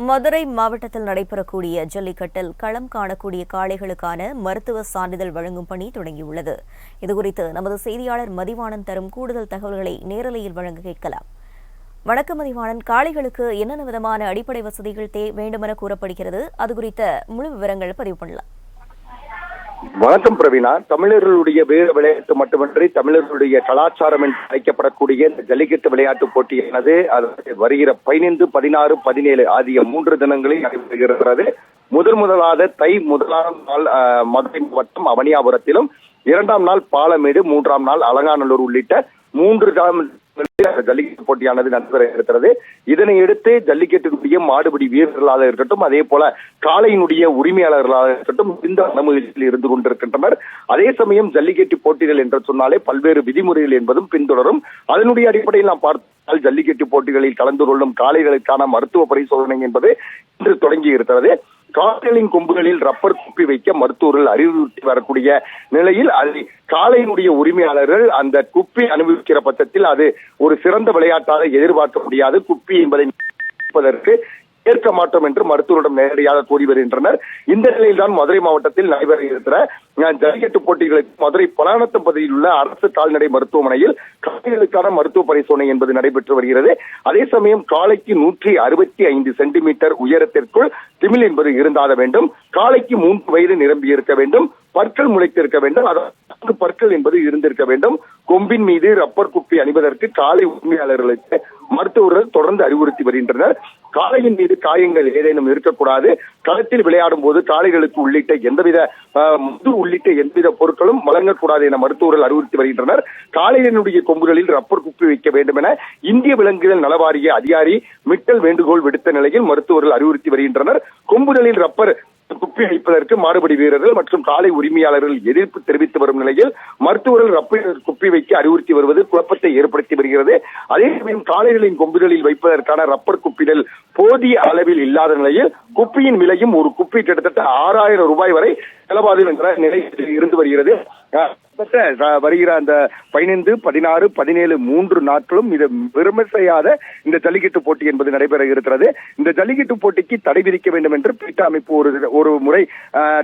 மதுரை மாவட்டத்தில் நடைபெறக்கூடிய ஜல்லிக்கட்டில் களம் காணக்கூடிய காளைகளுக்கான மருத்துவ சான்றிதழ் வழங்கும் பணி தொடங்கியுள்ளது. இதுகுறித்து நமது செய்தியாளர் மதிவாணன் தரும் கூடுதல் தகவல்களை நேரலையில் வழங்க கேட்கலாம். வணக்கம் மதிவாணன், காளைகளுக்கு என்னென்ன விதமான அடிப்படை வசதிகள் வேண்டுமென கூறப்படுகிறது? அது குறித்த முழு விவரங்கள் பதிவு பண்ணலாம். வணக்கம் பிரவீனா. தமிழர்களுடைய வீர விளையாட்டு மட்டுமின்றி தமிழர்களுடைய கலாச்சாரம் என்று அழைக்கப்படக்கூடிய இந்த ஜல்லிக்கட்டு விளையாட்டு போட்டியானது வருகிற 15, 16, 17 ஆகிய 3 தினங்களில் நடைபெறுகிறது. முதலாவது தை முதலாம் நாள் மதுரை மாவட்டம் அவனியாபுரத்திலும், 2ஆம் நாள் பாலமேடு, 3ஆம் நாள் அலங்காநல்லூர் உள்ளிட்ட 3 ஜல்லிக்கட்டு போட்டியானது நடைபெற இருக்கிறது. இதனையடுத்து ஜல்லிக்கட்டினுடைய மாடுபிடி வீரர்களாக இருக்கட்டும், அதே போல காளையினுடைய உரிமையாளர்களாக இருக்கட்டும் இந்த அனுமதியில் இருந்து கொண்டிருக்கின்றனர். அதே சமயம் ஜல்லிக்கட்டு போட்டிகள் என்று சொன்னாலே பல்வேறு விதிமுறைகள் என்பதும் பின்தொடரும். அதனுடைய அடிப்படையில் நாம் பார்த்தால் ஜல்லிக்கட்டு போட்டிகளில் கலந்து கொள்ளும் காளைகளுக்கான மருத்துவ பரிசோதனை என்பது இன்று தொடங்கி இருக்கிறது. காளைகளின் கொம்புகளில் ரப்பர் குப்பி வைக்க மருத்துவர்கள் அறிவுறுத்தி வரக்கூடிய நிலையில் காளையினுடைய உரிமையாளர்கள் அந்த குப்பி அனுபவிக்கிற பட்சத்தில் அது ஒரு சிறந்த விளையாட்டாக எதிர்பார்க்க முடியாது. குப்பி என்பதை ஏற்க மாட்டோம் என்று மருத்துவரிடம் நேரடியாக கூறி வருகின்றனர். இந்த நிலையில்தான் மதுரை மாவட்டத்தில் நடைபெற இருக்கிற ஜல்லிக்கட்டு போட்டிகளுக்கு மதுரை பலானத்தம் பகுதியில் உள்ள அரசு கால்நடை மருத்துவமனையில் காளைகளுக்கான மருத்துவ பரிசோதனை என்பது நடைபெற்று வருகிறது. அதே சமயம் காளைக்கு 165 சென்டிமீட்டர் உயரத்திற்குள் திமில் என்பது இருந்தாக வேண்டும். காளைக்கு 3 வயது நிரம்பி இருக்க வேண்டும். பற்கள் முளைத்திருக்க வேண்டும். அதாவது பற்கள் என்பது இருந்திருக்க வேண்டும். கொம்பின் மீது ரப்பர் குப்பி அணிவதற்கு காளை உரிமையாளர்களுக்கு மருத்துவர்கள் தொடர்ந்து அறிவுறுத்தி வருகின்றனர். காளையின் மீது காயங்கள் ஏதேனும் இருக்கக்கூடாது. களத்தில் விளையாடும் போது காளைகளுக்கு உள்ளிட்ட எந்தவித பொருட்களும் வழங்கக்கூடாது என மருத்துவர்கள் அறிவுறுத்தி வருகின்றனர். காளையினுடைய கொம்புகளில் ரப்பர் குப்பி வைக்க வேண்டும் என இந்திய விலங்குகள் நலவாரிய அதிகாரி மிட்டல் வேண்டுகோள் விடுத்த நிலையில் மருத்துவர்கள் அறிவுறுத்தி வருகின்றனர். கொம்புகளில் ரப்பர் குப்பி வைப்பதற்கு மாடுபிடி வீரர்கள் மற்றும் காளை உரிமையாளர்கள் எதிர்ப்பு தெரிவித்து வரும் நிலையில் மருத்துவர்கள் ரப்பர் குப்பி வைக்க அறிவுறுத்தி வருவது குழப்பத்தை ஏற்படுத்தி வருகிறது. அதே சமயம் காளைகளின் கொம்புகளில் வைப்பதற்கான ரப்பர் குப்பிகள் போதிய அளவில் இல்லாத நிலையில் குப்பியின் விலையும் ஒரு குப்பி கிட்டத்தட்ட 6000 ரூபாய் வரை செலவாகும் என்ற நிலை இருந்து வருகிறது. வருகிற அந்த 15, 16, 17 3 நாட்களும் இது விமர்சையாத இந்த ஜல்லிக்கட்டு போட்டி என்பது நடைபெற இருக்கிறது. இந்த ஜல்லிக்கட்டு போட்டிக்கு தடை விதிக்க வேண்டும் என்று பீட்டா அமைப்பு ஒரு முறை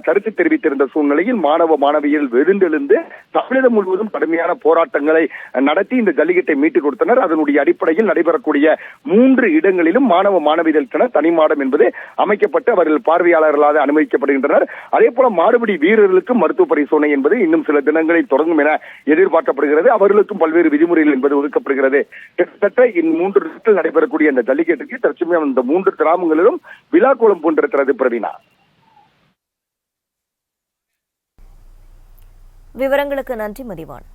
கருத்து தெரிவித்திருந்த சூழ்நிலையில் மாணவியல் வெகுண்டெழுந்து தமிழகம் முழுவதும் கடுமையான போராட்டங்களை நடத்தி இந்த ஜல்லிக்கட்டை மீட்டுக் கொடுத்தனர். அதனுடைய அடிப்படையில் நடைபெறக்கூடிய 3 இடங்களிலும் மாணவியர்களுக்கென தனிமாடம் என்பது அமைக்கப்பட்டு அவர்கள் பார்வையாளர்களாக அனுமதிக்கப்படுகின்றனர். அதே போல மாடுபிடி வீரர்களுக்கு மருத்துவ பரிசோதனை என்பது இன்னும் சில தினங்களில் தொடங்கும் என எதிர்பார்க்கப்படுகிறது. அவர்களுக்கும் பல்வேறு விதிமுறைகள் என்பது ஒதுக்கப்படுகிறது. கிட்டத்தட்ட இந்த 3 நாட்கள் நடைபெறக்கூடிய இந்த ஜல்லிக்கட்டுக்கு தற்சமயம் இந்த 3 கிராமங்களிலும் விழாக்கோலம் போன்றிருக்கிறது. பிரவீனா, விவரங்களுக்கு நன்றி மதிவான்.